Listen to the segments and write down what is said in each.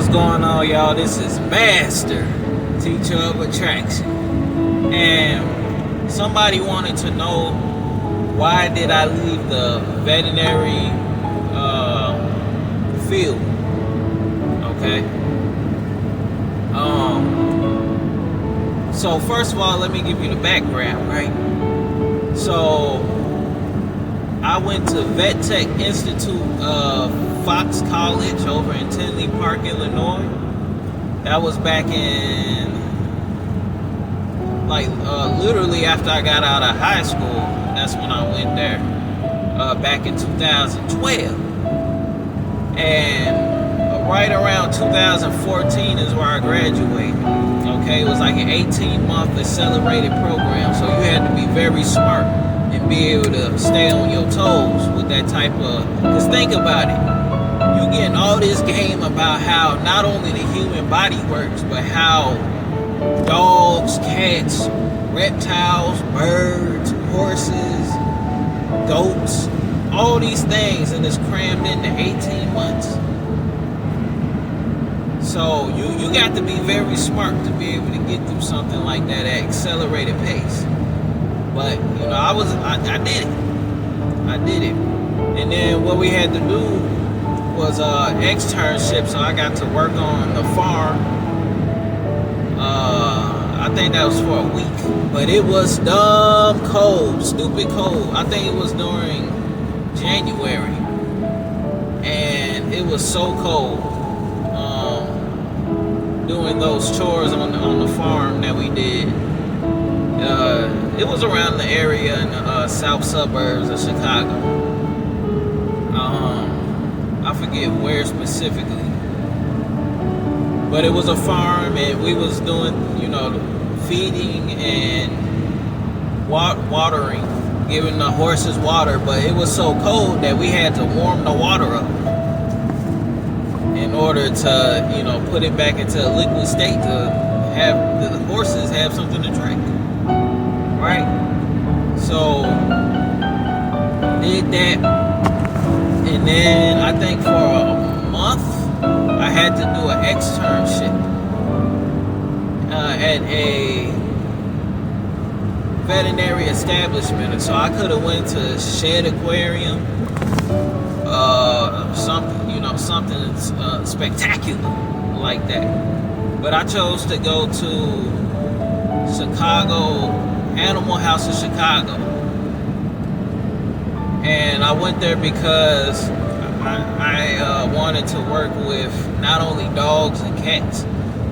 What's going on, y'all? This is Master, Teacher of Attraction. And somebody wanted to know, why did I leave the veterinary field? Okay. So first of all, let me give you the background, right? So I went to Vet Tech Institute of Fox College over in Tinley Park, Illinois. That was back in, literally after I got out of high school. That's when I went there, back in 2012. And right around 2014 is where I graduated. Okay, it was like an 18-month accelerated program, so you had to be very smart and be able to stay on your toes with that type of, because think about it, you getting all this game about how not only the human body works, but how dogs, cats, reptiles, birds, horses, goats, all these things, and it's crammed into 18 months. So you got to be very smart to be able to get through something like that at accelerated pace. But you know, I did it. And then what we had to do was externship. So I got to work on the farm. I think that was for a week, but it was dumb cold, stupid cold. I think it was during January, and it was so cold. Doing those chores on the farm that we did. It was around the area in the south suburbs of Chicago. I forget where specifically, but it was a farm, and we was doing, feeding and watering, giving the horses water. But it was so cold that we had to warm the water up in order to, put it back into a liquid state to have the horses have something to drink, right? So did that, and then I think for a month I had to do an externship at a veterinary establishment. And so I could have went to Shed Aquarium, something spectacular like that. But I chose to go to Chicago, Animal House of Chicago. And I went there because I wanted to work with not only dogs and cats,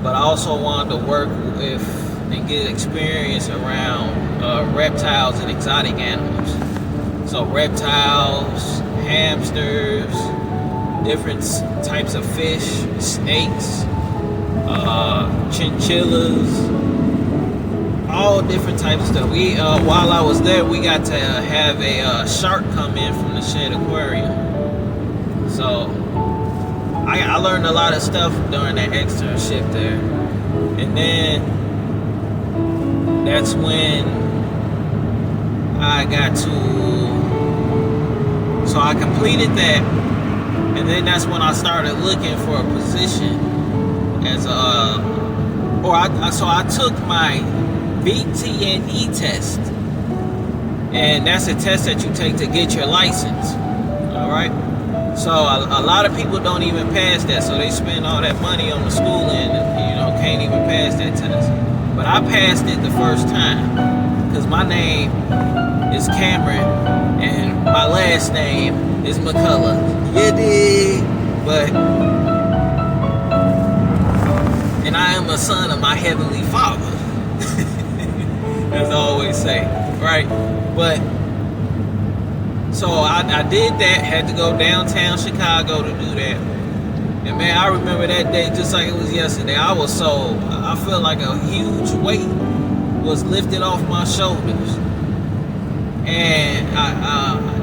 but I also wanted to work with and get experience around reptiles and exotic animals. So reptiles, hamsters, different types of fish, snakes, chinchillas, all different types of stuff. We while I was there, we got to have a shark come in from the Shed Aquarium. So I learned a lot of stuff during that externship there. And then that's when I got to, so I completed that, and then that's when I started looking for a position as so I took my VTNE test, and that's a test that you take to get your license. All right. So a lot of people don't even pass that, so they spend all that money on the schooling and can't even pass that test. But I passed it the first time because my name is Cameron and my last name is McCullough. You dig? But and I am a son of my heavenly Father, as I always say, right? But so I did that, had to go downtown Chicago to do that. And man, I remember that day just like it was yesterday. I felt like a huge weight was lifted off my shoulders. And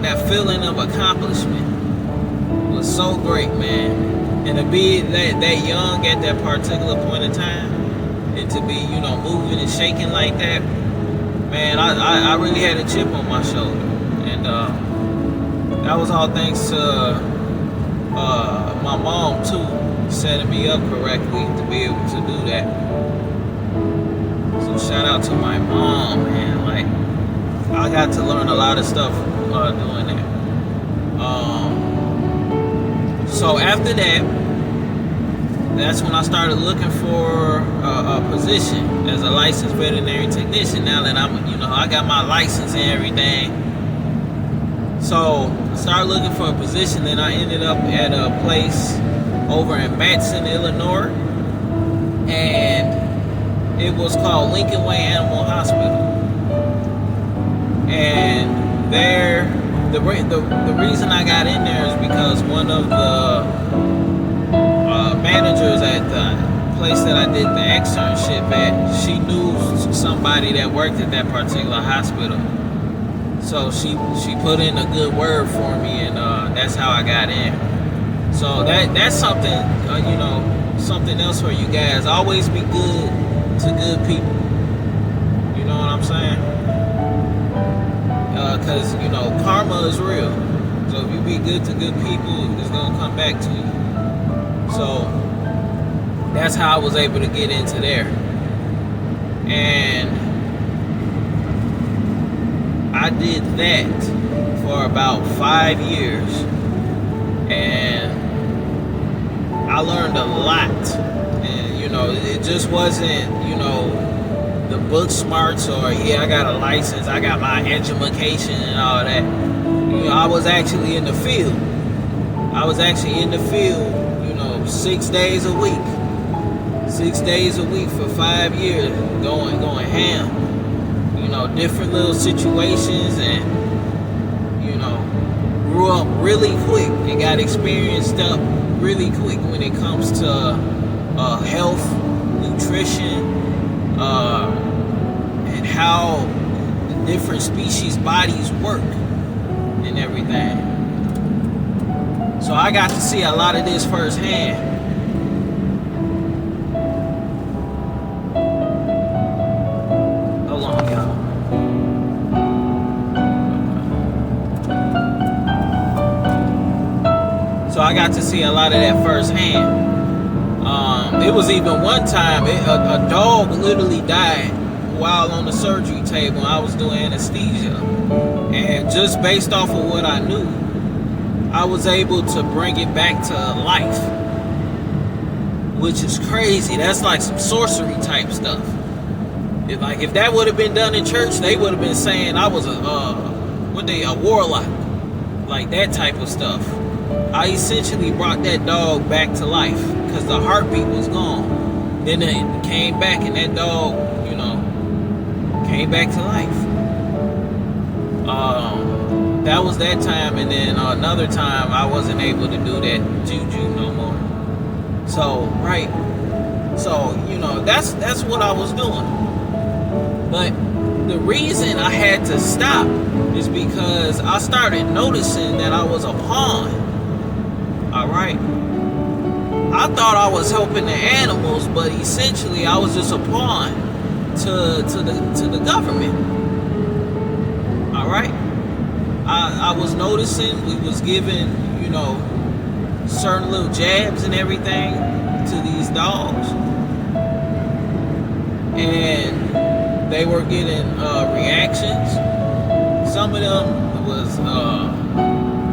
that feeling of accomplishment was so great, man. And to be that young at that particular point in time, and to be, moving and shaking like that, man, I really had a chip on my shoulder. And that was all thanks to my mom too. setting me up correctly to be able to do that. So shout out to my mom, man. Like, I got to learn a lot of stuff doing that. So after that, that's when I started looking for a position as a licensed veterinary technician. Now that I got my license and everything. So I started looking for a position. Then I ended up at a place over in Matson, Illinois, and it was called Lincoln Way Animal Hospital. And there, the reason I got in there is because one of the managers at the place that I did the externship at, she knew somebody that worked at that particular hospital. So she put in a good word for me, and that's how I got in. So that's something, something else for you guys. Always be good to good people. You know what I'm saying? Because, karma is real. So if you be good to good people, it's going to come back to you. So that's how I was able to get into there. And I did that for about 5 years. And I learned a lot. And, it just wasn't, the book smarts or, I got a license, I got my education and all that. I was actually in the field. 6 days a week. 6 days a week for 5 years, going ham. Different little situations, and grew up really quick and got experienced up really quick when it comes to health, nutrition, and how the different species bodies work and everything. So I got to see a lot of this firsthand. Hold on, y'all. So I got to see a lot of that firsthand. It was even one time, a dog literally died while on the surgery table. I was doing anesthesia. And just based off of what I knew, I was able to bring it back to life, which is crazy. That's like some sorcery type stuff. If that would have been done in church, they would have been saying I was a warlock, like that type of stuff. I essentially brought that dog back to life because the heartbeat was gone. Then it came back, and that dog, came back to life. That was that time, and then another time I wasn't able to do that juju no more. So that's what I was doing. But the reason I had to stop is because I started noticing that I was a pawn. All right. I thought I was helping the animals, but essentially I was just a pawn to the government. All right. I was noticing we was giving, certain little jabs and everything to these dogs, and they were getting reactions. Some of them was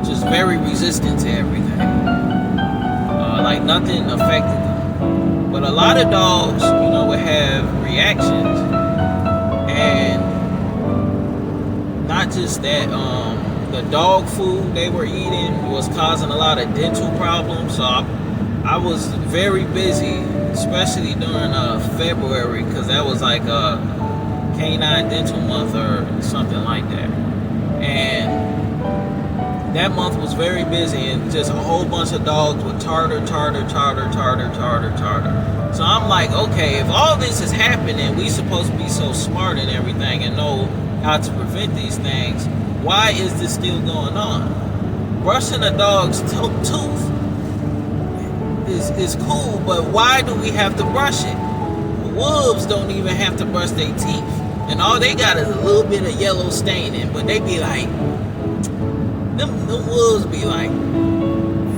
just very resistant to everything. Like nothing affected them. But a lot of dogs, would have reactions, and not just that. The dog food they were eating was causing a lot of dental problems. So I was very busy, especially during February, because that was like a canine dental month or something like that. And that month was very busy, and just a whole bunch of dogs with tartar. So I'm like, okay, if all this is happening, we supposed to be so smart and everything and know how to prevent these things. Why is this still going on? Brushing a dog's tooth is cool, but why do we have to brush it? Wolves don't even have to brush their teeth, and all they got is a little bit of yellow staining, but they be like, them wolves be like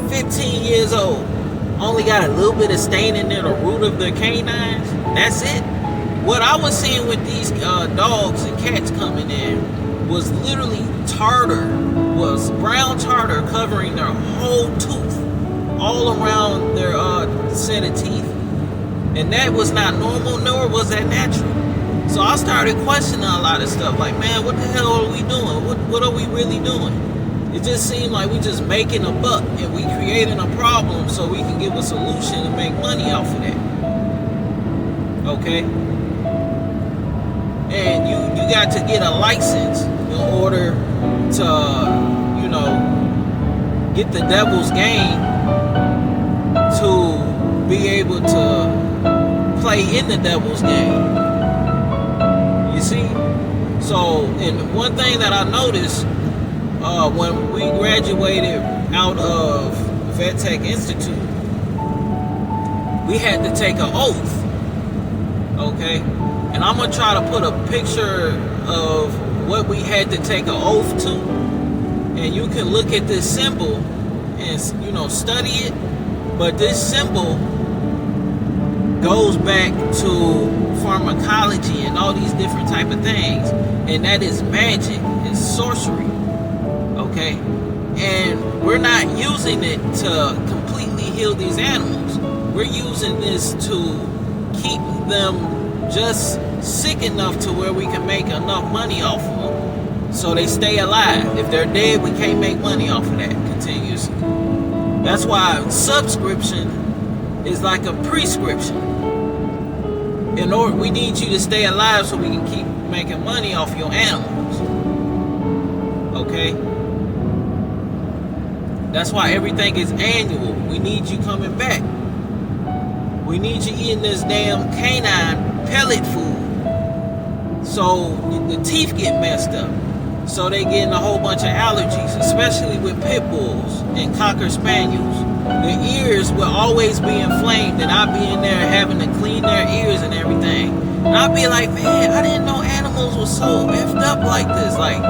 15 years old, only got a little bit of stain in there, the root of the canines. That's it. What I was seeing with these dogs and cats coming in was literally was brown tartar covering their whole tooth, all around their set of teeth. And that was not normal, nor was that natural. So I started questioning a lot of stuff. Like, man, what the hell are we doing? What are we really doing? It just seemed like we just making a buck and we creating a problem so we can give a solution and make money off of that. Okay? And you got to get a license in order to, you know, get the devil's game to be able to play in the devil's game. You see? So, and one thing that I noticed when we graduated out of Vet Tech Institute, we had to take an oath. Okay? And I'm going to try to put a picture of what we had to take an oath to. And you can look at this symbol and, you know, study it. But this symbol goes back to pharmacology and all these different type of things. And that is magic. It's sorcery. Okay? And we're not using it to completely heal these animals. We're using this to keep them just sick enough to where we can make enough money off of them so they stay alive. If they're dead, we can't make money off of that continuously. That's why subscription is like a prescription. In order, we need you to stay alive so we can keep making money off your animals. Okay? That's why everything is annual. We need you coming back. We need you eating this damn canine pellet food so the teeth get messed up, so they getting a whole bunch of allergies, especially with pit bulls and cocker spaniels. Their ears will always be inflamed, and I'll be in there having to clean their ears and everything, and I'll be like, man, I didn't know animals were so effed up like this. Like,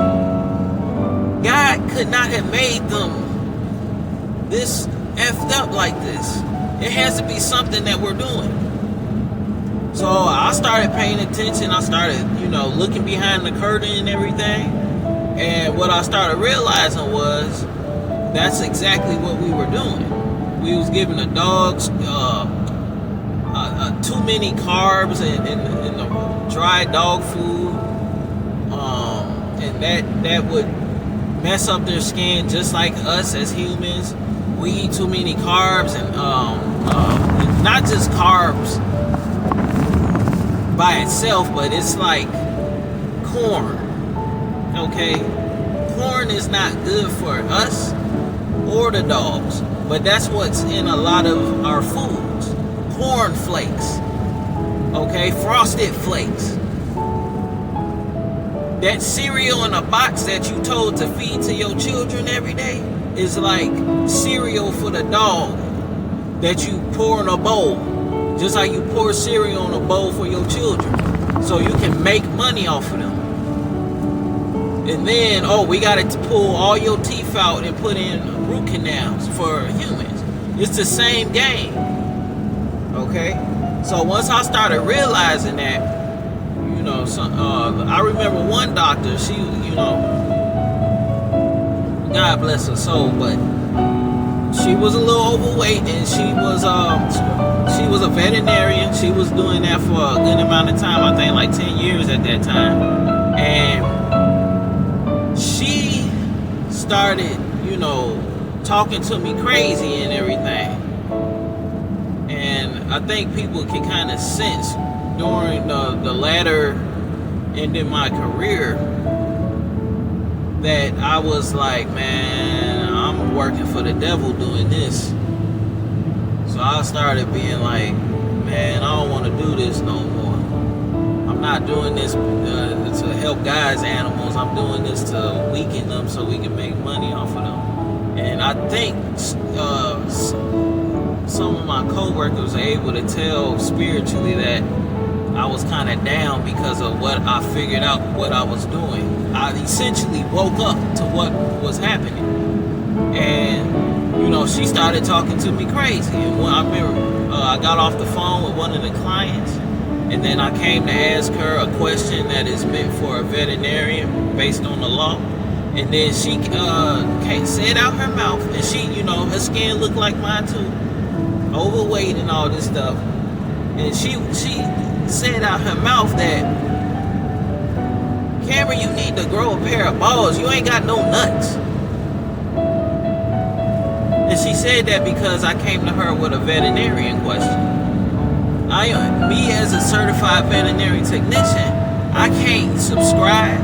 God could not have made them this effed up like this. It has to be something that we're doing. So I started paying attention. I started, you know, looking behind the curtain and everything. And what I started realizing was that's exactly what we were doing. We was giving the dogs too many carbs and the dry dog food. And that would mess up their skin just like us as humans. We eat too many carbs and not just carbs by itself, but it's like corn. Okay? Corn is not good for us or the dogs, but that's what's in a lot of our foods. Corn flakes. Okay? Frosted flakes. That cereal in a box that you told to feed to your children every day is like cereal for the dog that you pour in a bowl. Just like you pour cereal in a bowl for your children. So you can make money off of them. And then, we got to pull all your teeth out and put in root canals for humans. It's the same game. Okay? So once I started realizing that, you know, I remember one doctor, she, you know, God bless her soul, but she was a little overweight, and she was a veterinarian. She was doing that for a good amount of time. I think like 10 years at that time. And she started, you know, talking to me crazy and everything. And I think people can kind of sense during the latter end in my career that I was like, man, I'm working for the devil doing this. So I started being like, man, I don't want to do this no more. I'm not doing this to help guys' animals. I'm doing this to weaken them so we can make money off of them. And I think some of my co-workers were able to tell spiritually that I was kind of down because of what I figured out what I was doing. I essentially woke up to what was happening. And she started talking to me crazy. And when I remember, I got off the phone with one of the clients, and then I came to ask her a question that is meant for a veterinarian based on the law. And then she said out her mouth, and she, her skin looked like mine too, overweight and all this stuff. And she said out her mouth that, Cameron, you need to grow a pair of balls. You ain't got no nuts. And she said that because I came to her with a veterinarian question. Me as a certified veterinary technician, I can't subscribe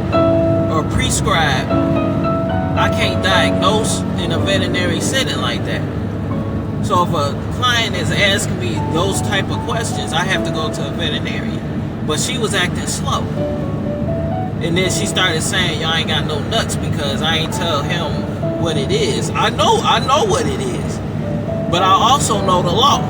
or prescribe. I can't diagnose in a veterinary setting like that. So if a client is asking me those type of questions, I have to go to a veterinarian. But she was acting slow. And then she started saying, y'all ain't got no nuts because I ain't tell him what it is. I know what it is. But I also know the law.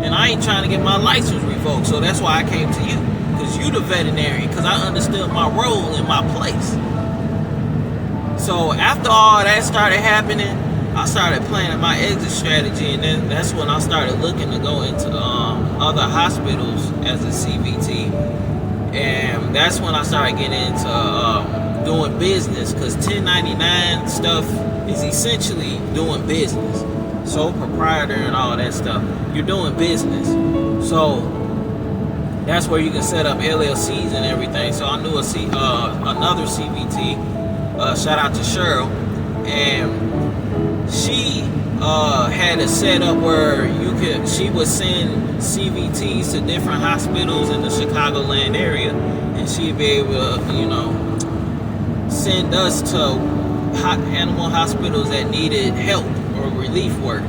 And I ain't trying to get my license revoked. So that's why I came to you. Because you the veterinarian. Because I understood my role and my place. So after all that started happening, I started planning my exit strategy. And then that's when I started looking to go into other hospitals as a CVT. And that's when I started getting into doing business. Because 1099 stuff is essentially doing business. Sole proprietor and all that stuff. You're doing business. So that's where you can set up LLCs and everything. So I knew another CVT. Shout out to Cheryl. And she had a setup where she would send CVTs to different hospitals in the Chicagoland area. And she'd be able to, send us to animal hospitals that needed help or relief work.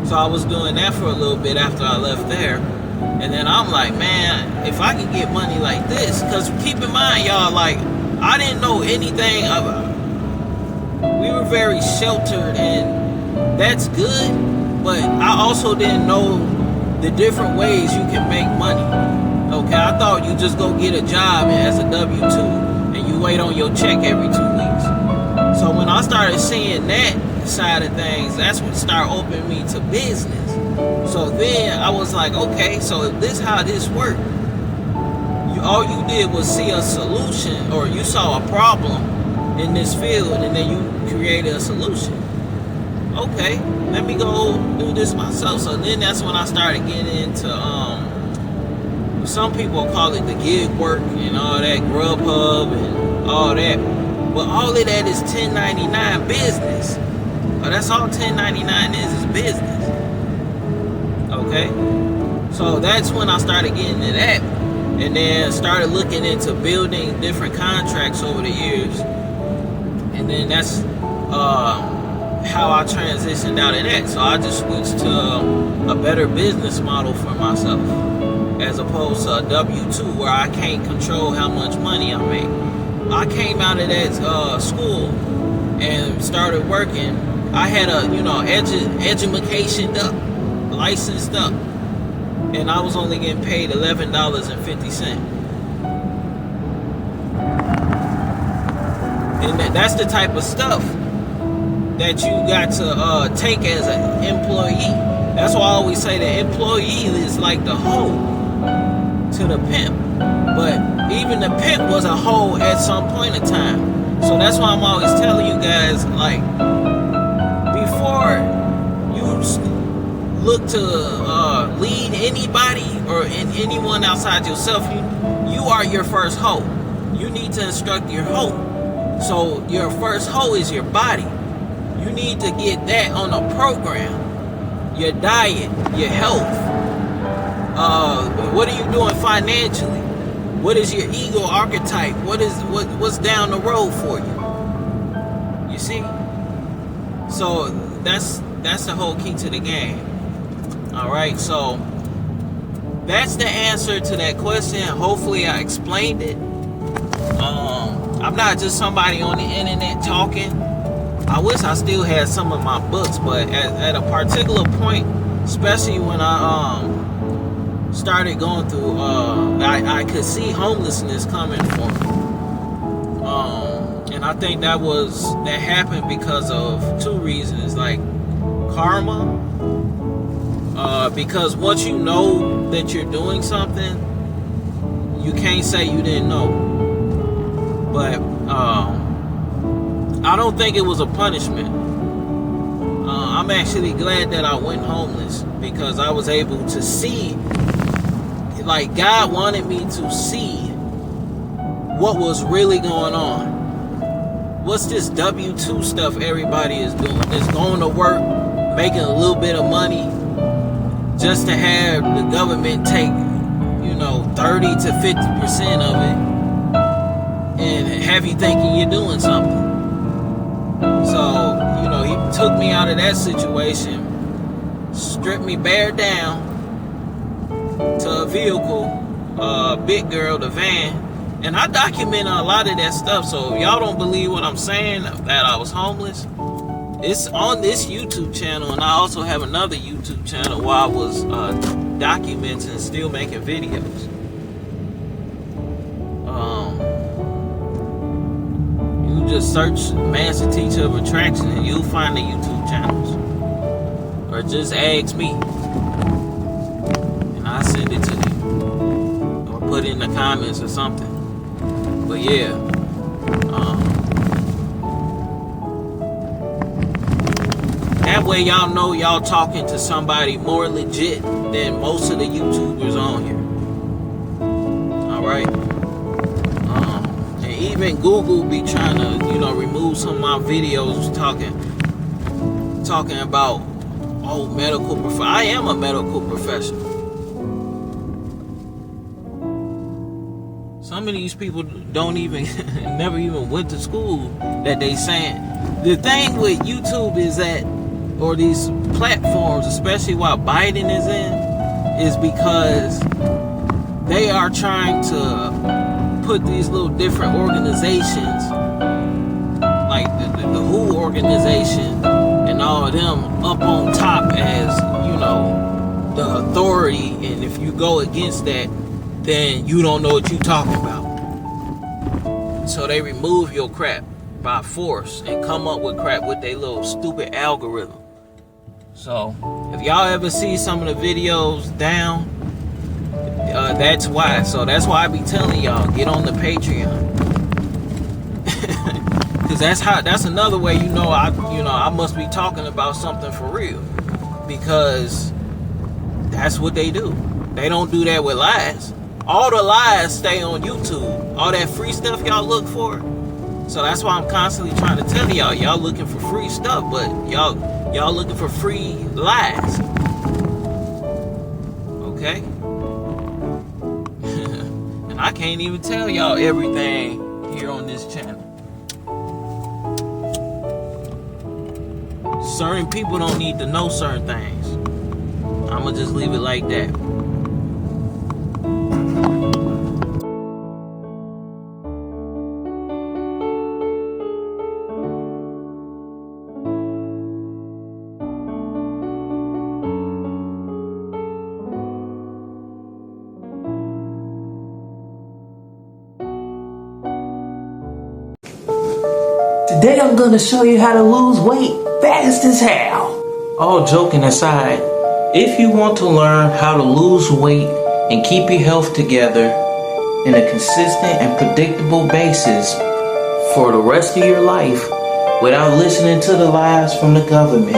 So I was doing that for a little bit after I left there. And then I'm like, man, if I can get money like this, because keep in mind, y'all, like, I didn't know anything about, we were very sheltered, and that's good, but I also didn't know the different ways you can make money. Okay, I thought you just go get a job as a W-2 and you wait on your check every 2 weeks. So when I started seeing that side of things, that's what started opening me to business. So then I was like, okay, so if this how this worked, all you did was see a solution, or you saw a problem in this field, and then you created a solution. Okay, let me go do this myself. So then that's when I started getting into some people call it the gig work and all that, Grubhub and all that. But all of that is 1099 business. That's all 1099 is business. Okay? So that's when I started getting into that. And then started looking into building different contracts over the years. And then that's how I transitioned out of that. So I just switched to a better business model for myself, as opposed to a W-2 where I can't control how much money I make. I came out of that school and started working. I had a, education up, licensed up, and I was only getting paid $11.50. And that's the type of stuff that you got to take as an employee. That's why I always say the employee is like the hoe to the pimp. But even the pimp was a hoe at some point in time. So that's why I'm always telling you guys, like, before you look to lead anybody or anyone outside yourself, you are your first hoe. You need to instruct your hoe. So your first hoe is your body. You need to get that on a program. Your diet, your health. What are you doing financially? What is your ego archetype? What's down the road for you? You see? So that's the whole key to the game. All right, so that's the answer to that question. Hopefully I explained it. I'm not just somebody on the internet talking. I wish I still had some of my books, but at a particular point, especially when I started going through, I could see homelessness coming for me. And I think that happened because of two reasons. Like, karma, because once you know that you're doing something, you can't say you didn't know. But I don't think it was a punishment. I'm actually glad that I went homeless, because I was able to see, like, God wanted me to see what was really going on. What's this W-2 stuff everybody is doing? It's going to work, making a little bit of money, just to have the government take, 30 to 50% of it, and have you thinking you're doing something. So, he took me out of that situation, stripped me bare down to a vehicle, big girl, the van, and I document a lot of that stuff. So if y'all don't believe what I'm saying, that I was homeless, it's on this YouTube channel, and I also have another YouTube channel where I was documenting and still making videos. You just search Master Teacher of Attraction and you'll find the YouTube channels, or just ask me and I'll send it to you, or put it in the comments or something. But yeah, that way y'all know y'all talking to somebody more legit than most of the YouTubers on here. Alright? And even Google be trying to, remove some of my videos talking about, medical professional. I am a medical professional. Some of these people don't even, never even went to school that they saying. The thing with YouTube is that, or these platforms, especially while Biden is in, is because they are trying to put these little different organizations, like the WHO organization and all of them, up on top as, the authority, and if you go against that, then you don't know what you're talking about. So they remove your crap by force and come up with crap with their little stupid algorithm. So if y'all ever see some of the videos down, that's why. So that's why I be telling y'all, get on the Patreon. Cause that's another way I must be talking about something for real. Because that's what they do. They don't do that with lies. All the lies stay on YouTube. All that free stuff y'all look for. So that's why I'm constantly trying to tell y'all looking for free stuff, but y'all looking for free lies. Okay? And I can't even tell y'all everything here on this channel. Certain people don't need to know certain things. I'ma just leave it like that. Today I'm gonna show you how to lose weight fast as hell. All joking aside, if you want to learn how to lose weight and keep your health together in a consistent and predictable basis for the rest of your life without listening to the lies from the government,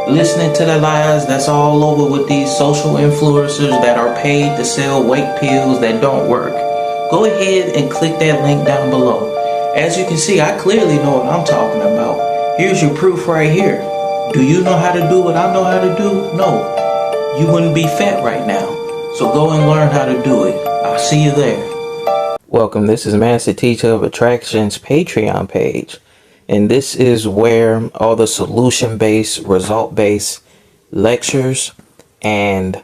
listening to the lies that's all over with these social influencers that are paid to sell weight pills that don't work, go ahead and click that link down below. As you can see, I clearly know what I'm talking about. Here's your proof right here. Do you know how to do what I know how to do? No. You wouldn't be fat right now. So go and learn how to do it. I'll see you there. Welcome. This is Master Teacher of Attraction's Patreon page. And this is where all the solution-based, result-based lectures and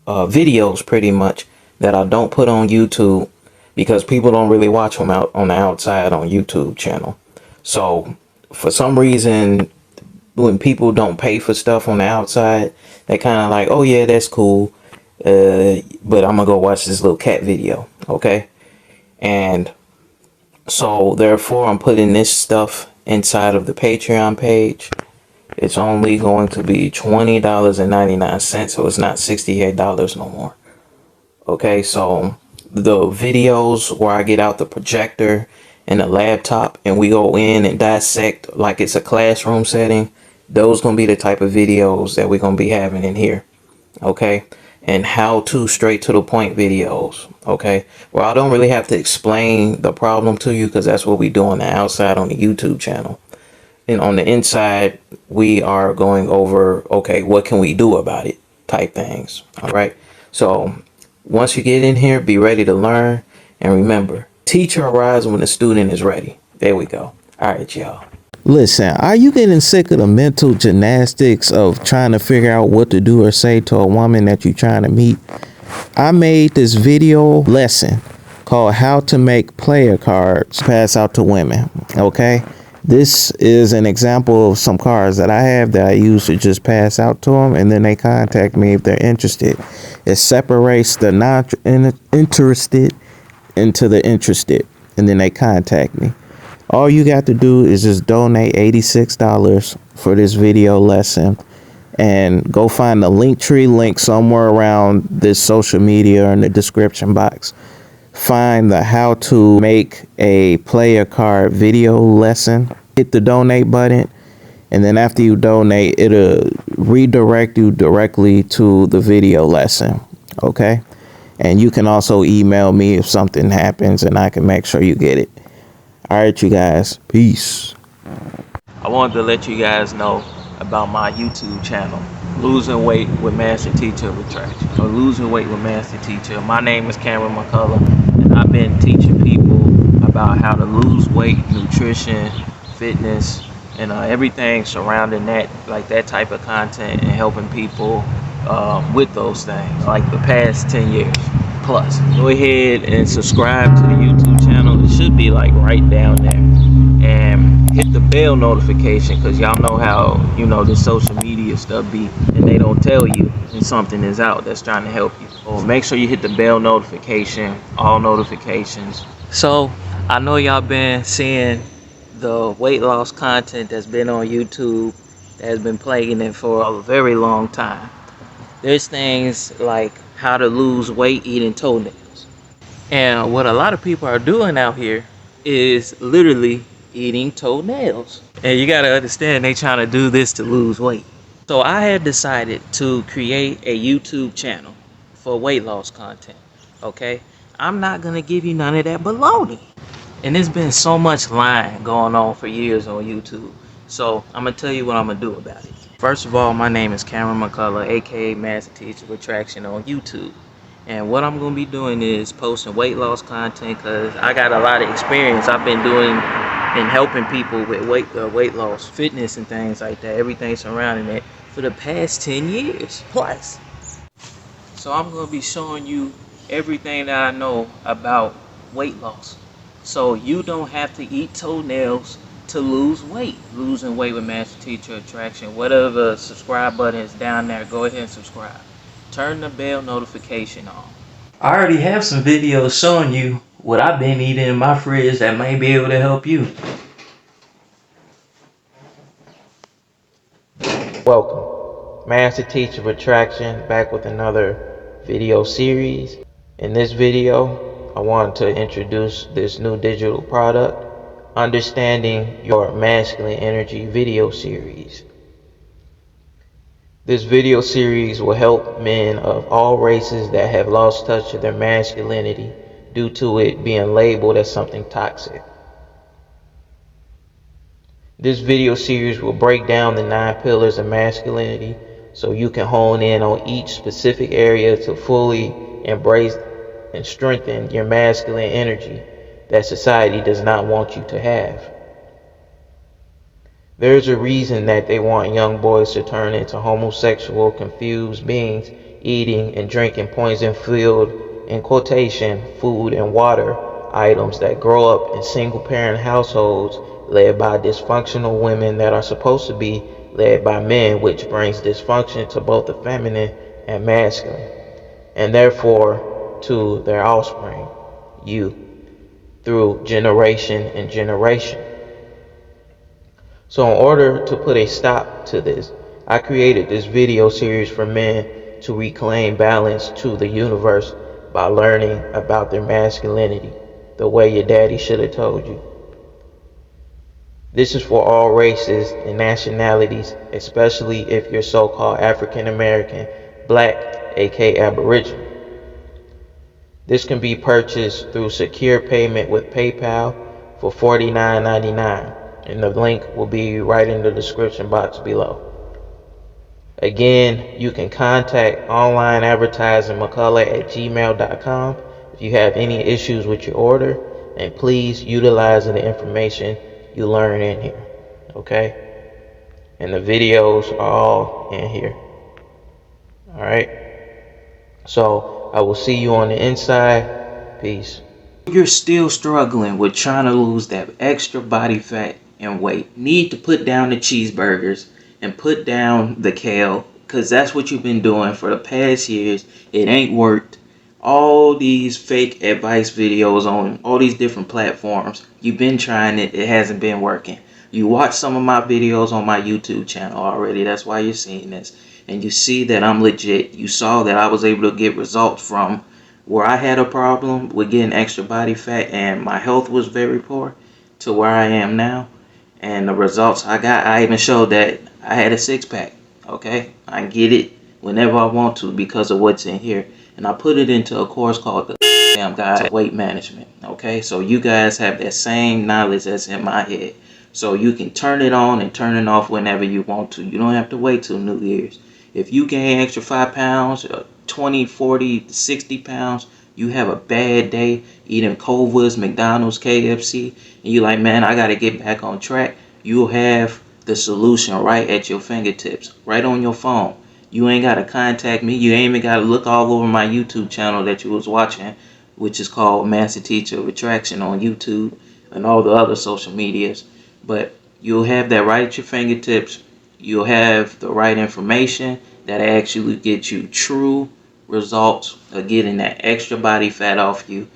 videos pretty much that I don't put on YouTube, because people don't really watch them out on the outside on YouTube channel. So for some reason, when people don't pay for stuff on the outside, they kind of like, oh yeah, that's cool, but I'm gonna go watch this little cat video, okay? And so therefore I'm putting this stuff inside of the Patreon page, It's only going to be $20.99, so it's not $68 no more. Okay, so the videos where I get out the projector and the laptop and we go in and dissect like it's a classroom setting, those gonna be the type of videos that we're gonna be having in here. Okay, and how to straight to the point videos. Okay, well, I don't really have to explain the problem to you because that's what we do on the outside on the YouTube channel. And on the inside, we are going over, okay, what can we do about it type things. All right. So once you get in here, be ready to learn. And remember, teacher arrives when the student is ready. There we go. All right, y'all. Listen, are you getting sick of the mental gymnastics of trying to figure out what to do or say to a woman that you're trying to meet? I made this video lesson called How to Make Player Cards Pass Out to Women. Okay? This is an example of some cards that I have that I use to just pass out to them, and then they contact me if they're interested. It separates the non-interested into the interested, and then they contact me. All you got to do is just donate $86 for this video lesson and go find the Linktree link somewhere around this social media or in the description box. Find the how to make a player card video lesson. Hit the donate button, and then after you donate, it'll redirect you directly to the video lesson. Okay? And you can also email me if something happens and I can make sure you get it. All right, you guys. Peace. I wanted to let you guys know about my YouTube channel, Losing Weight with Master Teacher Retraction, or Losing Weight with Master Teacher. My name is Cameron McCullough, and I've been teaching people about how to lose weight, nutrition, fitness, and everything surrounding that, like that type of content, and helping people with those things, like the past 10 years plus. Go ahead and subscribe to the YouTube channel. It should be like right down there, and hit the bell notification, because y'all know how, you know, this social media stuff be, and they don't tell you when something is out that's trying to help you. So make sure you hit the bell notification, all notifications. So I know y'all been seeing the weight loss content that's been on YouTube, that has been plaguing it for a very long time. There's things like how to lose weight eating toenails. And what a lot of people are doing out here is literally eating toenails. And you gotta understand, they trying to do this to lose weight. So I had decided to create a YouTube channel for weight loss content. Okay? I'm not gonna give you none of that baloney. And there's been so much lying going on for years on YouTube. So I'm gonna tell you what I'm gonna do about it. First of all, my name is Cameron McCullough, aka Master Teacher Retraction on YouTube. And what I'm gonna be doing is posting weight loss content, because I got a lot of experience. I've been doing and helping people with weight loss, fitness and things like that, everything surrounding it, for the past 10 years plus. So I'm gonna be showing you everything that I know about weight loss, so you don't have to eat toenails to lose weight. Losing Weight with Master Teacher Attraction. Whatever subscribe button is down there, go ahead and subscribe. Turn the bell notification on. I already have some videos showing you what I've been eating in my fridge that may be able to help you. Welcome, Master Teacher Retraction, back with another video series. In this video, I want to introduce this new digital product, Understanding Your Masculine Energy video series. This video series will help men of all races that have lost touch of their masculinity due to it being labeled as something toxic. This video series will break down the 9 pillars of masculinity so you can hone in on each specific area to fully embrace and strengthen your masculine energy that society does not want you to have. There's a reason that they want young boys to turn into homosexual, confused beings, eating and drinking poison-filled, in quotation, food and water items that grow up in single-parent households led by dysfunctional women that are supposed to be led by men, which brings dysfunction to both the feminine and masculine, and therefore to their offspring, you, through generation and generation. So in order to put a stop to this, I created this video series for men to reclaim balance to the universe by learning about their masculinity, the way your daddy should have told you. This is for all races and nationalities, especially if you're so-called African American, Black, aka Aboriginal. This can be purchased through secure payment with PayPal for $49.99, and the link will be right in the description box below. Again, you can contact online advertising McCullough@gmail.com if you have any issues with your order, and please utilize the information you learn in here, okay? And the videos are all in here. All right, so I will see you on the inside. Peace. You're still struggling with trying to lose that extra body fat and weight, need to put down the cheeseburgers and put down the kale, because that's what you've been doing for the past years. It ain't worked. All these fake advice videos on all these different platforms, you've been trying it, it hasn't been working. You watched some of my videos on my YouTube channel already, that's why you're seeing this, and you see that I'm legit. You saw that I was able to get results from where I had a problem with getting extra body fat and my health was very poor to where I am now. And the results I got, I even showed that I had a six-pack. Okay, I can get it whenever I want to because of what's in here. And I put it into a course called the Damn Guide to Weight Management. Okay, so you guys have that same knowledge that's in my head. So you can turn it on and turn it off whenever you want to. You don't have to wait till New Year's. If you gain extra 5 pounds, 20, 40, 60 pounds, you have a bad day eating Culver's, McDonald's, KFC, and you're like, man, I got to get back on track. You'll have the solution right at your fingertips, right on your phone. You ain't got to contact me. You ain't even got to look all over my YouTube channel that you was watching, which is called Master Teacher of Attraction on YouTube and all the other social medias. But you'll have that right at your fingertips. You'll have the right information that actually gets you true results of getting that extra body fat off you,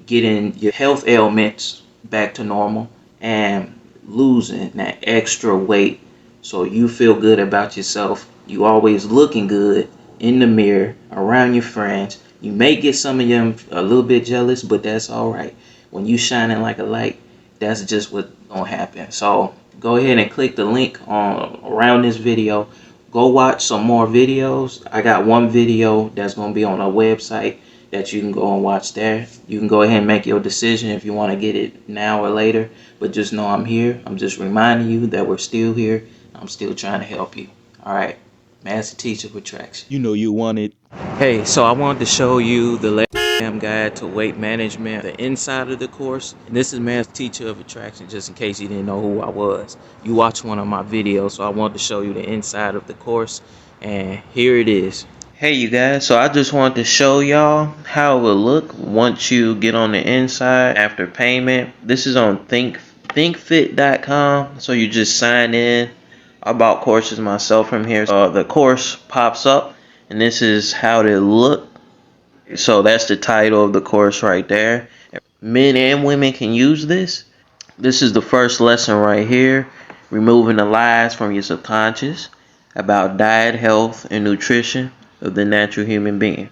getting your health ailments back to normal, and losing that extra weight so you feel good about yourself. You always looking good in the mirror, around your friends. You may get some of them a little bit jealous, but that's all right. When you shining like a light, that's just what's gonna happen. So go ahead and click the link on around this video. Go watch some more videos. I got one video that's gonna be on a website that you can go and watch there. You can go ahead and make your decision if you want to get it now or later, but just know I'm here. I'm just reminding you that we're still here. I'm still trying to help you. All right, Master Teacher of Attraction. You know you want it. Hey, so I wanted to show you the Guide to Weight Management, the inside of the course. And this is Master Teacher of Attraction, just in case you didn't know who I was. You watched one of my videos, so I wanted to show you the inside of the course, and here it is. Hey you guys, so I just wanted to show y'all how it will look once you get on the inside after payment. This is on thinkfit.com, so you just sign in. I bought courses myself from here. The course pops up, and this is how they look. So that's the title of the course right there. Men and women can use this. This is the first lesson right here, removing the lies from your subconscious about diet, health, and nutrition of the natural human being.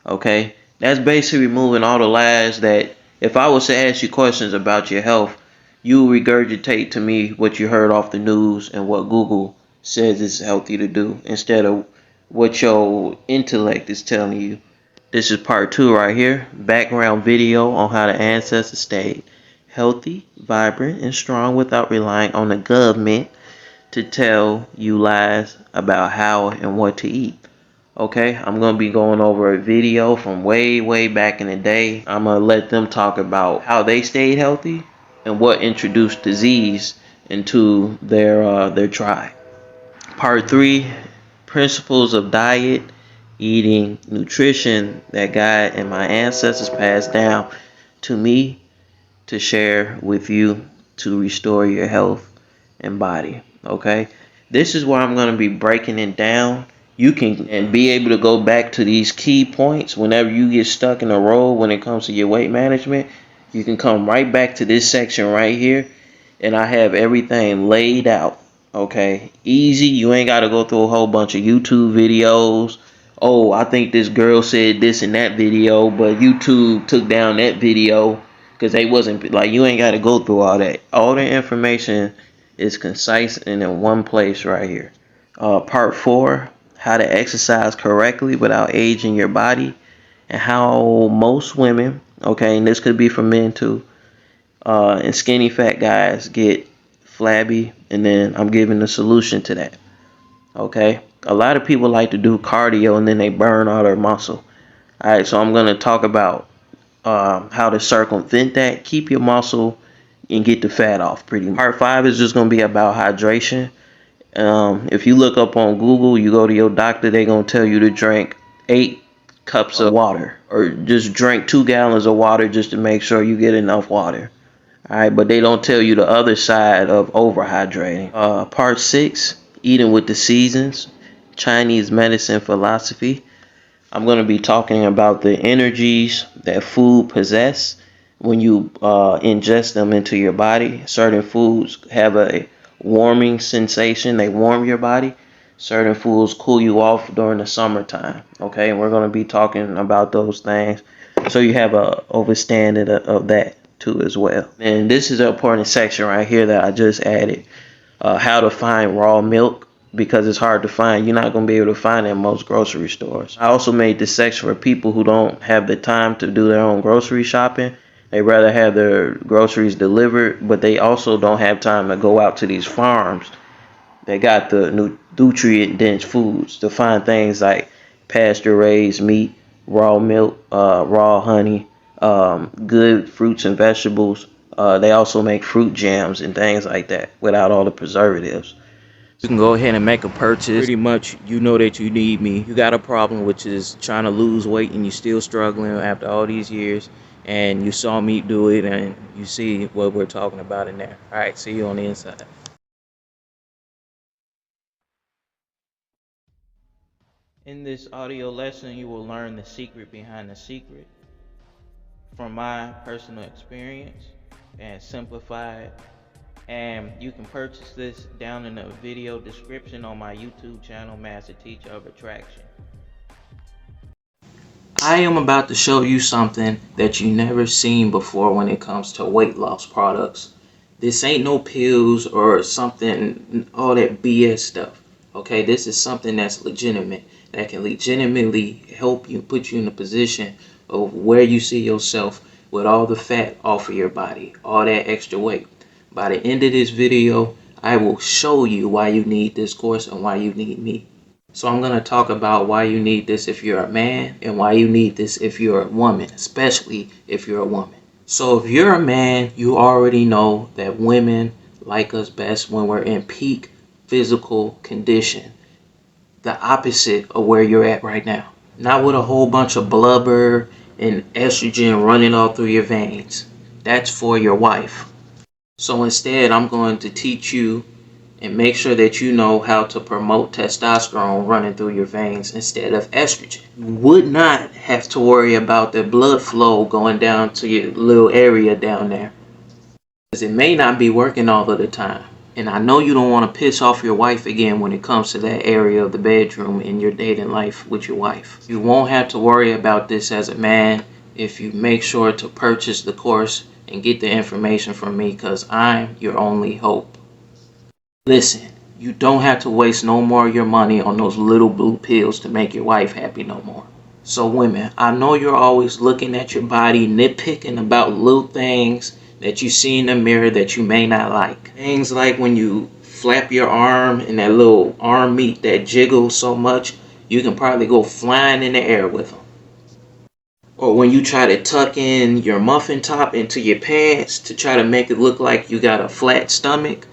Okay, that's basically removing all the lies that if I was to ask you questions about your health, you regurgitate to me what you heard off the news and what Google says is healthy to do instead of what your intellect is telling you. This is part 2 right here, background video on how the ancestors stayed healthy, vibrant, and strong without relying on the government to tell you lies about how and what to eat. Okay, I'm going to be going over a video from way back in the day. I'm going to let them talk about how they stayed healthy and what introduced disease into their tribe. Part 3, principles of diet, eating, nutrition that God and my ancestors passed down to me to share with you to restore your health and body. Okay, this is where I'm going to be breaking it down. You can and be able to go back to these key points whenever you get stuck in a row when it comes to your weight management. You can come right back to this section right here and I have everything laid out. Okay, easy. You ain't got to go through a whole bunch of YouTube videos. Oh, I think this girl said this in that video, but YouTube took down that video because they wasn't like, you ain't got to go through all that. All the information is concise and in one place right here. Part 4, how to exercise correctly without aging your body, and how most women, okay, and this could be for men too, and skinny fat guys get flabby, and then I'm giving the solution to that. Okay, a lot of people like to do cardio and then they burn all their muscle. All right, so I'm going to talk about how to circumvent that, keep your muscle, and get the fat off. Pretty much. Part 5 is just going to be about hydration. If you look up on Google, you go to your doctor, they're going to tell you to drink 8 cups of water, or just drink 2 gallons of water just to make sure you get enough water. All right, but they don't tell you the other side of overhydrating. Part 6, eating with the seasons, Chinese medicine philosophy. I'm going to be talking about the energies that food possess when you ingest them into your body. Certain foods have a warming sensation. They warm your body. Certain foods cool you off during the summertime. Okay, and we're going to be talking about those things so you have a understanding of that too as well. And this is an important section right here that I just added. How to find raw milk, because it's hard to find. You're not going to be able to find it in most grocery stores. I also made this section for people who don't have the time to do their own grocery shopping. They rather have their groceries delivered, but they also don't have time to go out to these farms. They got the nutrient-dense foods to find things like pasture-raised meat, raw milk, raw honey, good fruits and vegetables. They also make fruit jams and things like that without all the preservatives. You can go ahead and make a purchase. Pretty much, you know that you need me. You got a problem, which is trying to lose weight, and you're still struggling after all these years. And you saw me do it, and you see what we're talking about in there. All right, see you on the inside. In this audio lesson, you will learn the secret behind the secret from my personal experience and simplified. And you can purchase this down in the video description on my YouTube channel, Master Teacher of Attraction. I am about to show you something that you never seen before when it comes to weight loss products. This ain't no pills or something, all that BS stuff. Okay, this is something that's legitimate, that can legitimately help you, put you in a position of where you see yourself with all the fat off of your body, all that extra weight. By the end of this video, I will show you why you need this course and why you need me. So I'm going to talk about why you need this if you're a man and why you need this if you're a woman, especially if you're a woman. So if you're a man, you already know that women like us best when we're in peak physical condition. The opposite of where you're at right now. Not with a whole bunch of blubber and estrogen running all through your veins. That's for your wife. So instead, I'm going to teach you and make sure that you know how to promote testosterone running through your veins instead of estrogen. You would not have to worry about the blood flow going down to your little area down there, because it may not be working all of the time. And I know you don't want to piss off your wife again when it comes to that area of the bedroom in your dating life with your wife. You won't have to worry about this as a man if you make sure to purchase the course and get the information from me, because I'm your only hope. Listen, you don't have to waste no more of your money on those little blue pills to make your wife happy no more. So women, I know you're always looking at your body, nitpicking about little things that you see in the mirror that you may not like. Things like when you flap your arm and that little arm meat that jiggles so much, you can probably go flying in the air with them. Or when you try to tuck in your muffin top into your pants to try to make it look like you got a flat stomach,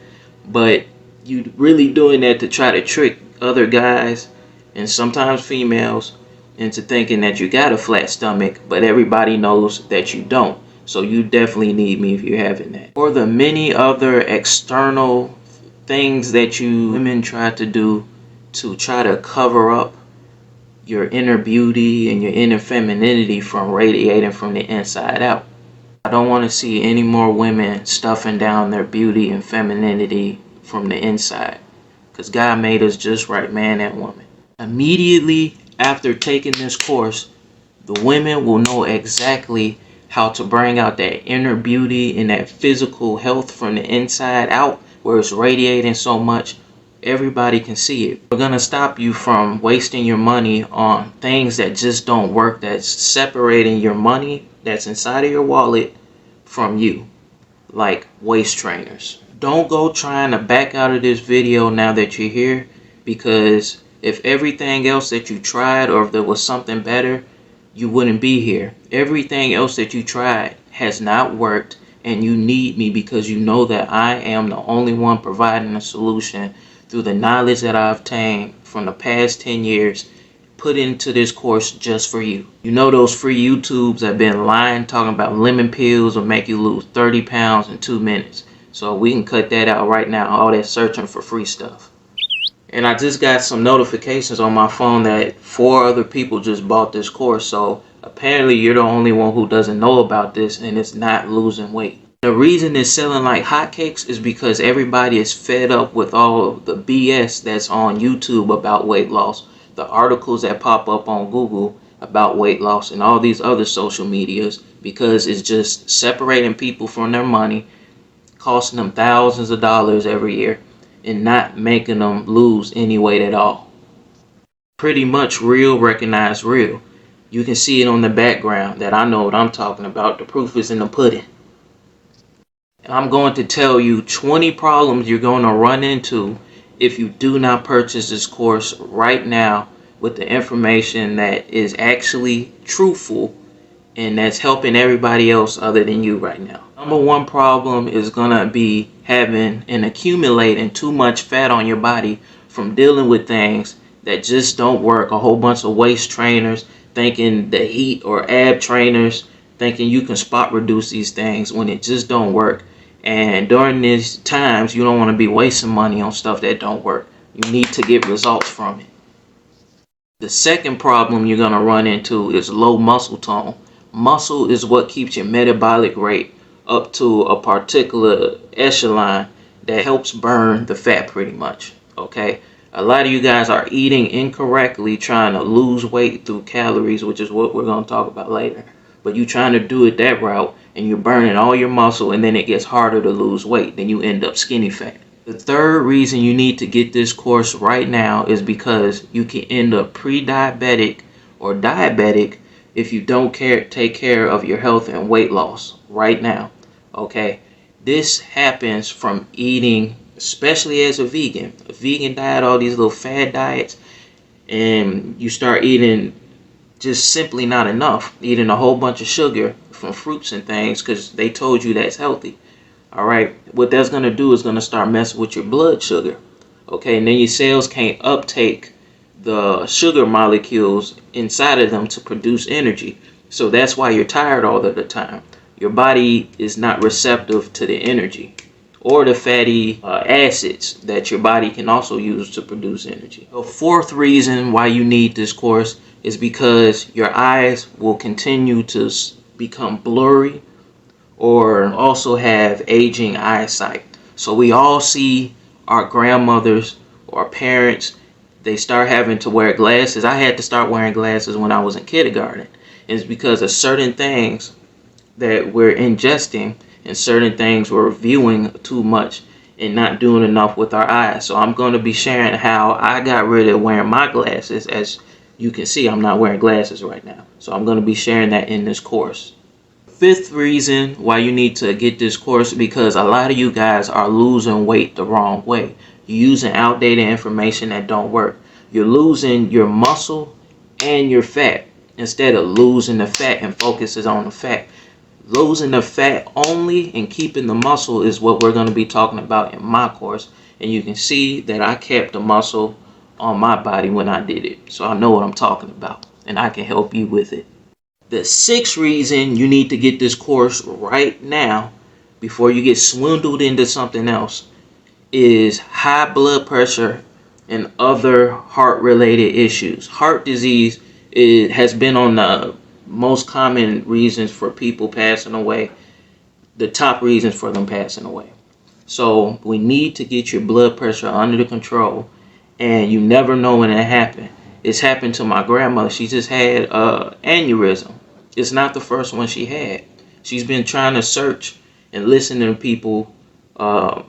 but you really doing that to try to trick other guys and sometimes females into thinking that you got a flat stomach, but everybody knows that you don't. So you definitely need me if you're having that. Or the many other external things that you women try to do to try to cover up your inner beauty and your inner femininity from radiating from the inside out. I don't want to see any more women stuffing down their beauty and femininity from the inside. Because God made us just right, man and woman. Immediately after taking this course, the women will know exactly how to bring out that inner beauty and that physical health from the inside out, where it's radiating so much everybody can see it. We're gonna stop you from wasting your money on things that just don't work, that's separating your money that's inside of your wallet from you, like waist trainers. Don't go trying to back out of this video now that you're here, because if everything else that you tried, or if there was something better, you wouldn't be here. Everything else that you tried has not worked, and you need me because you know that I am the only one providing a solution through the knowledge that I've obtained from the past 10 years put into this course just for you. You know those free YouTubes have been lying talking about lemon pills will make you lose 30 pounds in 2 minutes. So we can cut that out right now, all that searching for free stuff. And I just got some notifications on my phone that 4 other people just bought this course. So apparently you're the only one who doesn't know about this, and it's not losing weight. The reason it's selling like hotcakes is because everybody is fed up with all of the BS that's on YouTube about weight loss, the articles that pop up on Google about weight loss, and all these other social medias, because it's just separating people from their money, costing them thousands of dollars every year, and not making them lose any weight at all. Pretty much real recognize real. You can see it on the background that I know what I'm talking about. The proof is in the pudding. And I'm going to tell you 20 problems you're going to run into if you do not purchase this course right now with the information that is actually truthful and that's helping everybody else other than you right now. Number one problem is gonna be having and accumulating too much fat on your body from dealing with things that just don't work. A whole bunch of waist trainers thinking the heat, or ab trainers thinking you can spot reduce these things when it just don't work. And during these times, you don't want to be wasting money on stuff that don't work. You need to get results from it. The second problem you're gonna run into is low muscle tone. Muscle is what keeps your metabolic rate up to a particular echelon that helps burn the fat pretty much, okay? A lot of you guys are eating incorrectly trying to lose weight through calories, which is what we're going to talk about later. But you're trying to do it that route and you're burning all your muscle, and then it gets harder to lose weight. Then you end up skinny fat. The third reason you need to get this course right now is because you can end up pre-diabetic or diabetic if you don't take care of your health and weight loss right now, okay? This happens from eating, especially as a vegan diet, all these little fad diets, and you start eating just simply not enough, eating a whole bunch of sugar from fruits and things because they told you that's healthy. All right, what that's going to do is going to start messing with your blood sugar, okay? And then your cells can't uptake the sugar molecules inside of them to produce energy. So that's why you're tired all of the time. Your body is not receptive to the energy or the fatty acids that your body can also use to produce energy. The fourth reason why you need this course is because your eyes will continue to become blurry or also have aging eyesight. So we all see our grandmothers or parents, they start having to wear glasses. I had to start wearing glasses when I was in kindergarten. It's because of certain things that we're ingesting and certain things we're viewing too much and not doing enough with our eyes. So I'm going to be sharing how I got rid of wearing my glasses. As you can see, I'm not wearing glasses right now. So I'm going to be sharing that in this course. Fifth reason why you need to get this course, because a lot of you guys are losing weight the wrong way. You're using outdated information that don't work. You're losing your muscle and your fat instead of losing the fat and focuses on the fat. Losing the fat only and keeping the muscle is what we're going to be talking about in my course. And you can see that I kept the muscle on my body when I did it. So I know what I'm talking about and I can help you with it. The sixth reason you need to get this course right now before you get swindled into something else is high blood pressure and other heart-related issues. Heart disease has been on the most common reasons for people passing away the top reasons for them passing away. So we need to get your blood pressure under the control, and you never know when it happened. It's happened to my grandmother. She just had aneurysm. It's not the first one she had. She's been trying to search and listen to people on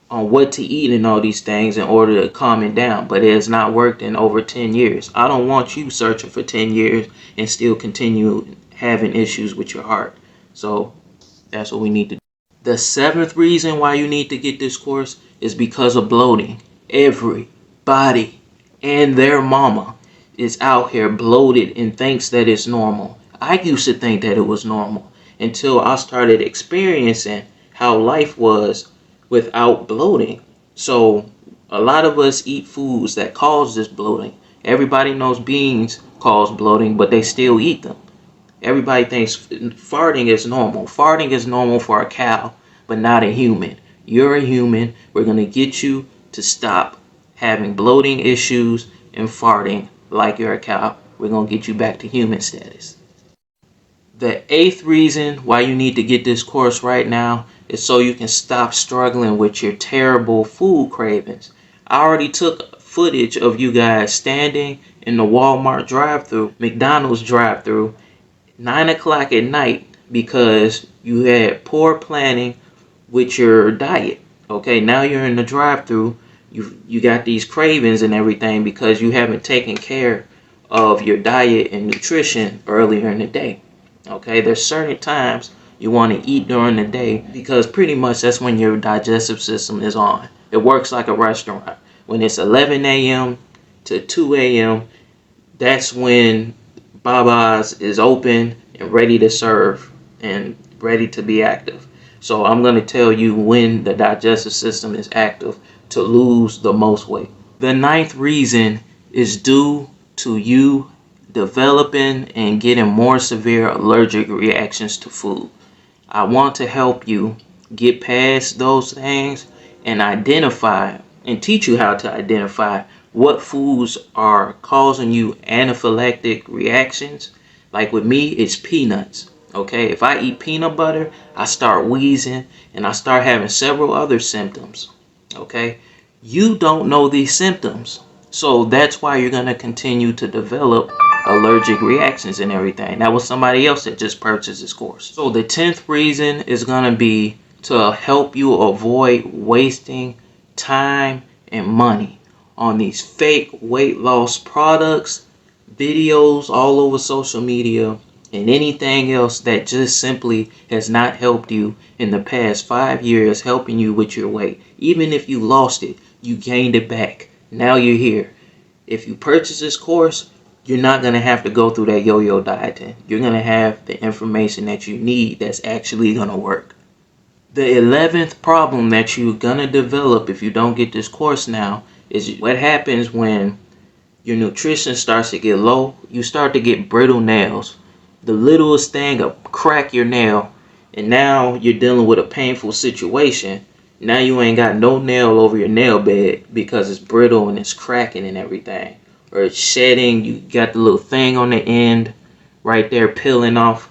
what to eat and all these things in order to calm it down, but it has not worked in over 10 years. I don't want you searching for 10 years and still continue having issues with your heart. So that's what we need to do. The seventh reason why you need to get this course is because of bloating. Everybody and their mama is out here bloated and thinks that it's normal. I used to think that it was normal until I started experiencing how life was without bloating. So a lot of us eat foods that cause this bloating. Everybody knows beans cause bloating, but they still eat them. Everybody thinks farting is normal. Farting is normal for a cow, but not a human. You're a human. We're going to get you to stop having bloating issues and farting like you're a cow. We're going to get you back to human status. The eighth reason why you need to get this course right now is so you can stop struggling with your terrible food cravings. I already took footage of you guys standing in the Walmart drive-thru, McDonald's drive-thru, 9 o'clock at night because you had poor planning with your diet. Okay, now you're in the drive-thru. You got these cravings and everything because you haven't taken care of your diet and nutrition earlier in the day. Okay, there's certain times you want to eat during the day because pretty much that's when your digestive system is on. It works like a restaurant. When it's 11 a.m. to 2 a.m., that's when Baba's is open and ready to serve and ready to be active. So I'm going to tell you when the digestive system is active to lose the most weight. The ninth reason is due to you developing and getting more severe allergic reactions to food. I want to help you get past those things and identify and teach you how to identify what foods are causing you anaphylactic reactions. Like with me, it's peanuts. Okay, if I eat peanut butter, I start wheezing and I start having several other symptoms. Okay, you don't know these symptoms, so that's why you're going to continue to develop allergic reactions and everything. That was somebody else that just purchased this course. So the 10th reason is going to be to help you avoid wasting time and money on these fake weight loss products, videos all over social media, and anything else that just simply has not helped you in the past 5 years, helping you with your weight. Even if you lost it, you gained it back. Now you're here. If you purchase this course, you're not going to have to go through that yo-yo dieting. You're going to have the information that you need that's actually going to work. The 11th problem that you're going to develop if you don't get this course now is what happens when your nutrition starts to get low. You start to get brittle nails. The littlest thing will crack your nail, and now you're dealing with a painful situation. Now you ain't got no nail over your nail bed because it's brittle and it's cracking and everything. Or it's shedding, you got the little thing on the end right there peeling off.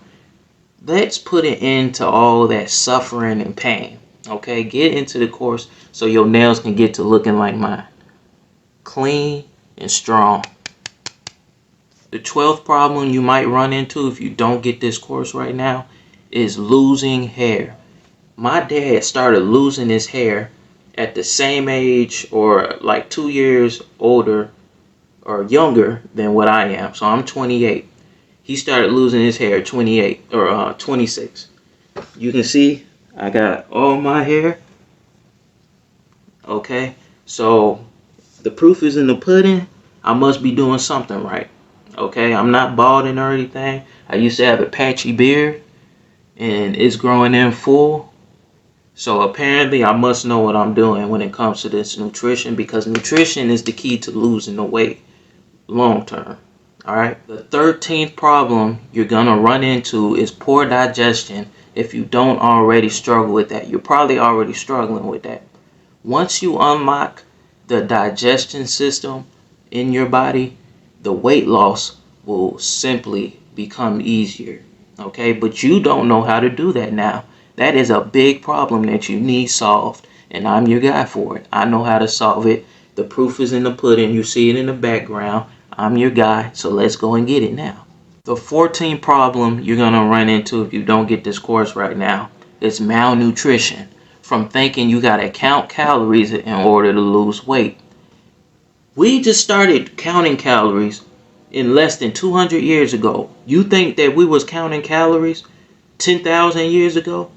Let's put an end to all that suffering and pain. Okay, get into the course so your nails can get to looking like mine. Clean and strong. The 12th problem you might run into if you don't get this course right now is losing hair. My dad started losing his hair at the same age or like 2 years older or younger than what I am. So I'm 28. He started losing his hair at 28 or 26. You can see I got all my hair. Okay, so the proof is in the pudding. I must be doing something right. Okay, I'm not balding or anything. I used to have a patchy beard and it's growing in full. So apparently I must know what I'm doing when it comes to this nutrition, because nutrition is the key to losing the weight long term. Alright, the 13th problem you're gonna run into is poor digestion. If you don't already struggle with that, you're probably already struggling with that. Once you unlock the digestion system in your body, the weight loss will simply become easier. Okay, but you don't know how to do that now. That is a big problem that you need solved, and I'm your guy for it. I know how to solve it. The proof is in the pudding. You see it in the background. I'm your guy, so let's go and get it now. The 14th problem you're going to run into if you don't get this course right now is malnutrition, from thinking you got to count calories in order to lose weight. We just started counting calories in less than 200 years ago. You think that we was counting calories 10,000 years ago?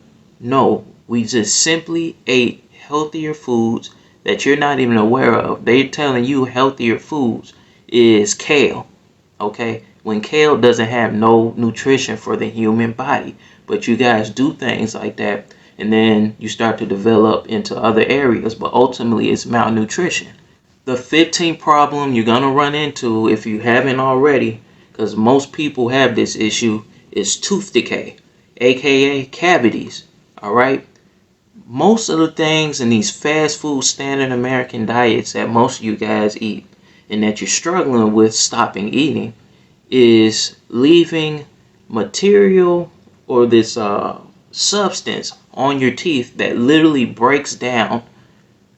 No, we just simply ate healthier foods that you're not even aware of. They're telling you healthier foods is kale, okay? When kale doesn't have no nutrition for the human body. But you guys do things like that, and then you start to develop into other areas, but ultimately it's malnutrition. The 15th problem you're going to run into, if you haven't already, because most people have this issue, is tooth decay, aka cavities. Alright? Most of the things in these fast food standard American diets that most of you guys eat and that you're struggling with stopping eating is leaving material or this substance on your teeth that literally breaks down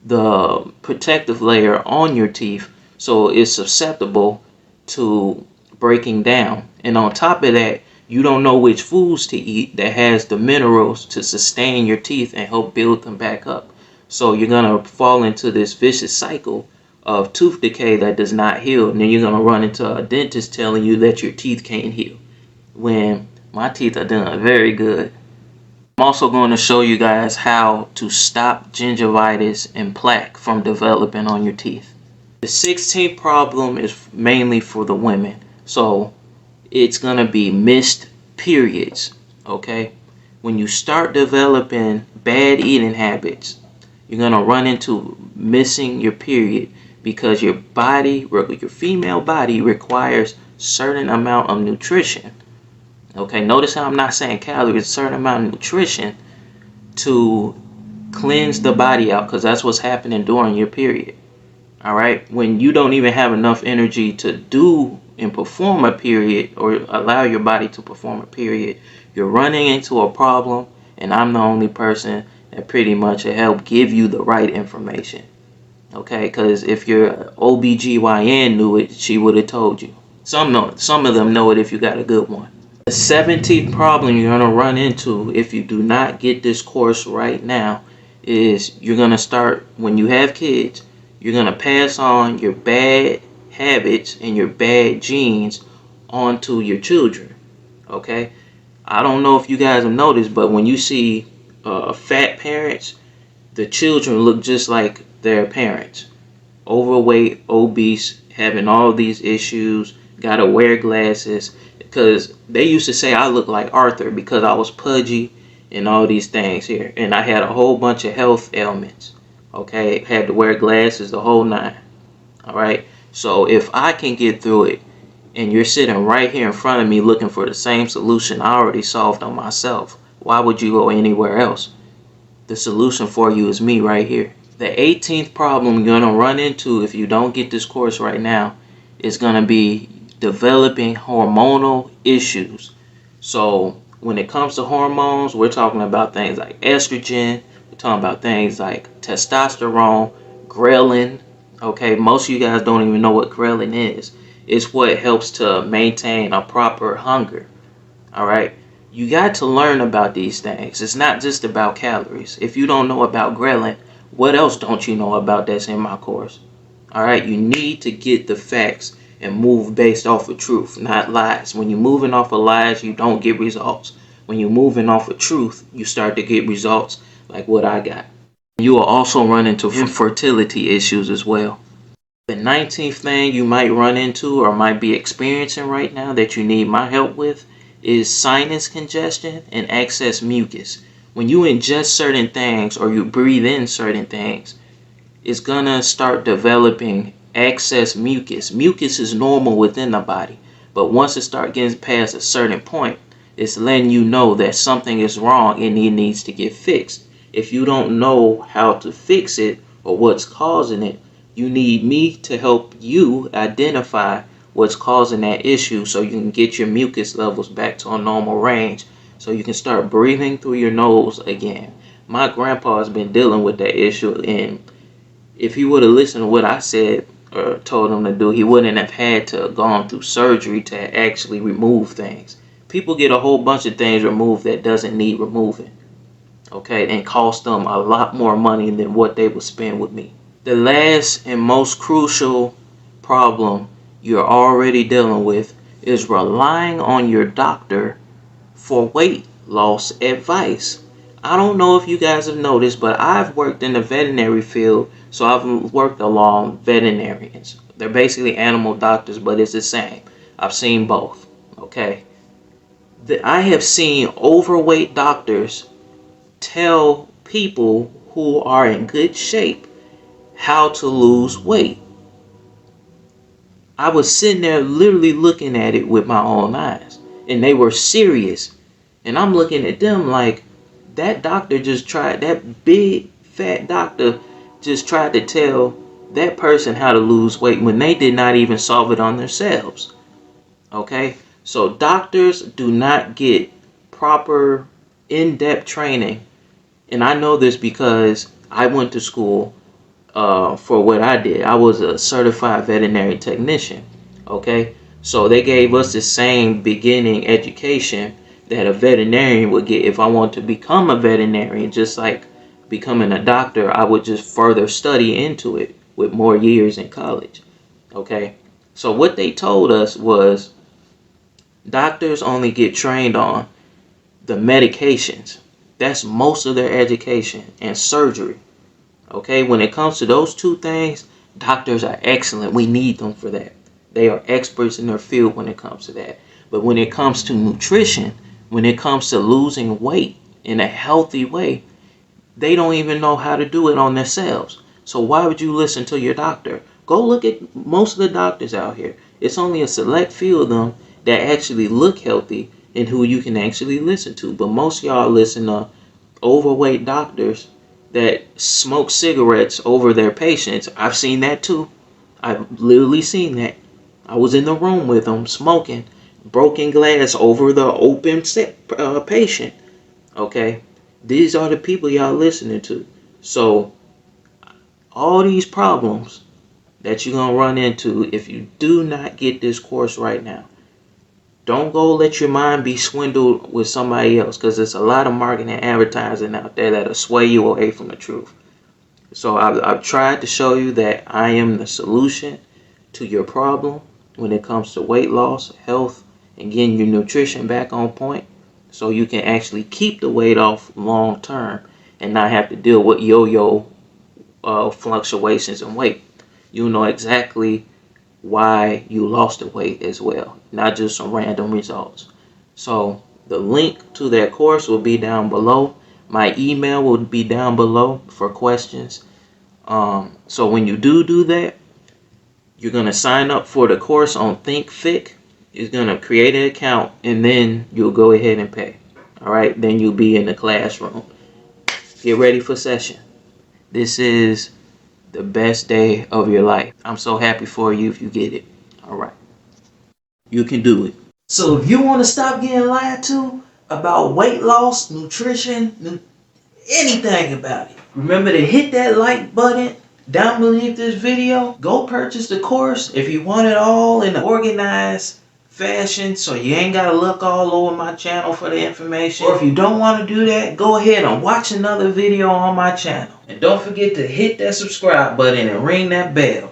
the protective layer on your teeth, so it's susceptible to breaking down. And on top of that, you don't know which foods to eat that has the minerals to sustain your teeth and help build them back up. So you're going to fall into this vicious cycle of tooth decay that does not heal. And then you're going to run into a dentist telling you that your teeth can't heal, when my teeth are doing very good. I'm also going to show you guys how to stop gingivitis and plaque from developing on your teeth. The 16th problem is mainly for the women. So it's going to be missed periods, okay? When you start developing bad eating habits, you're going to run into missing your period because your body, your female body, requires certain amount of nutrition. Okay, notice how I'm not saying calories, a certain amount of nutrition to cleanse the body out, because that's what's happening during your period. Alright, when you don't even have enough energy to do and perform a period, or allow your body to perform a period, you're running into a problem, and I'm the only person that pretty much will help give you the right information. Okay, because if your OBGYN knew it, she would have told you. Some of them know it if you got a good one. The 17th problem you're going to run into if you do not get this course right now is you're going to start, when you have kids, you're going to pass on your bad habits and your bad genes onto your children. Okay? I don't know if you guys have noticed, but when you see fat parents, the children look just like their parents. Overweight, obese, having all these issues, gotta wear glasses. Because they used to say I look like Arthur because I was pudgy and all these things here. And I had a whole bunch of health ailments. Okay, had to wear glasses, the whole nine. Alright, so if I can get through it and you're sitting right here in front of me looking for the same solution I already solved on myself, why would you go anywhere else? The solution for you is me right here. The 18th problem you're going to run into if you don't get this course right now is going to be developing hormonal issues. So when it comes to hormones, we're talking about things like estrogen, we're talking about things like testosterone, ghrelin. Okay, most of you guys don't even know what ghrelin is. It's what helps to maintain a proper hunger. Alright, you got to learn about these things. It's not just about calories. If you don't know about ghrelin, what else don't you know about that's in my course? Alright, you need to get the facts and move based off of truth, not lies. When you're moving off of lies, you don't get results. When you're moving off of truth, you start to get results like what I got. You will also run into fertility issues as well. The 19th thing you might run into or might be experiencing right now that you need my help with is sinus congestion and excess mucus. When you ingest certain things or you breathe in certain things, it's gonna start developing excess mucus. Mucus is normal within the body, but once it starts getting past a certain point, it's letting you know that something is wrong and it needs to get fixed. If you don't know how to fix it or what's causing it, you need me to help you identify what's causing that issue so you can get your mucus levels back to a normal range so you can start breathing through your nose again. My grandpa has been dealing with that issue, and if he would have listened to what I said or told him to do, he wouldn't have had to have gone through surgery to actually remove things. People get a whole bunch of things removed that doesn't need removing, okay, and cost them a lot more money than what they would spend with me. The last and most crucial problem you're already dealing with is relying on your doctor for weight loss advice. I don't know if you guys have noticed, but I've worked in the veterinary field, so I've worked along veterinarians. They're basically animal doctors, but it's the same. I've seen both, okay? I have seen overweight doctors tell people who are in good shape how to lose weight. I was sitting there literally looking at it with my own eyes, and they were serious. And I'm looking at them like, that doctor just tried, that big fat doctor just tried to tell that person how to lose weight when they did not even solve it on themselves. Okay? So doctors do not get proper in-depth training. And I know this because I went to school for what I did. I was a certified veterinary technician. Okay? So they gave us the same beginning education that a veterinarian would get. If I want to become a veterinarian, just like becoming a doctor, I would just further study into it with more years in college. Okay? So what they told us was doctors only get trained on the medications. That's most of their education, and surgery. Okay? When it comes to those two things, doctors are excellent. We need them for that. They are experts in their field when it comes to that. But when it comes to nutrition, when it comes to losing weight in a healthy way, they don't even know how to do it on themselves. So why would you listen to your doctor? Go look at most of the doctors out here. It's only a select few of them that actually look healthy and who you can actually listen to. But most of y'all listen to overweight doctors that smoke cigarettes over their patients. I've seen that too. I've literally seen that. I was in the room with them smoking broken glass over the open patient. Okay? These are the people y'all listening to. So all these problems that you're going to run into if you do not get this course right now, don't go let your mind be swindled with somebody else, because there's a lot of marketing and advertising out there that'll sway you away from the truth. So I've tried to show you that I am the solution to your problem when it comes to weight loss, health, and getting your nutrition back on point, so you can actually keep the weight off long term and not have to deal with yo-yo fluctuations in weight. You'll know exactly why you lost the weight as well, not just some random results. So the link to that course will be down below. My email will be down below for questions. So when you do that, you're going to sign up for the course on ThinkFit. You're going to create an account, and then you'll go ahead and pay. All right, then you'll be in the classroom. Get ready for session. This is the best day of your life. I'm so happy for you if you get it. All right. You can do it. So if you want to stop getting lied to about weight loss, nutrition, anything about it, remember to hit that like button down beneath this video. Go purchase the course if you want it all in an organized fashion, so you ain't got to look all over my channel for the information. Or if you don't want to do that, go ahead and watch another video on my channel. And don't forget to hit that subscribe button and ring that bell.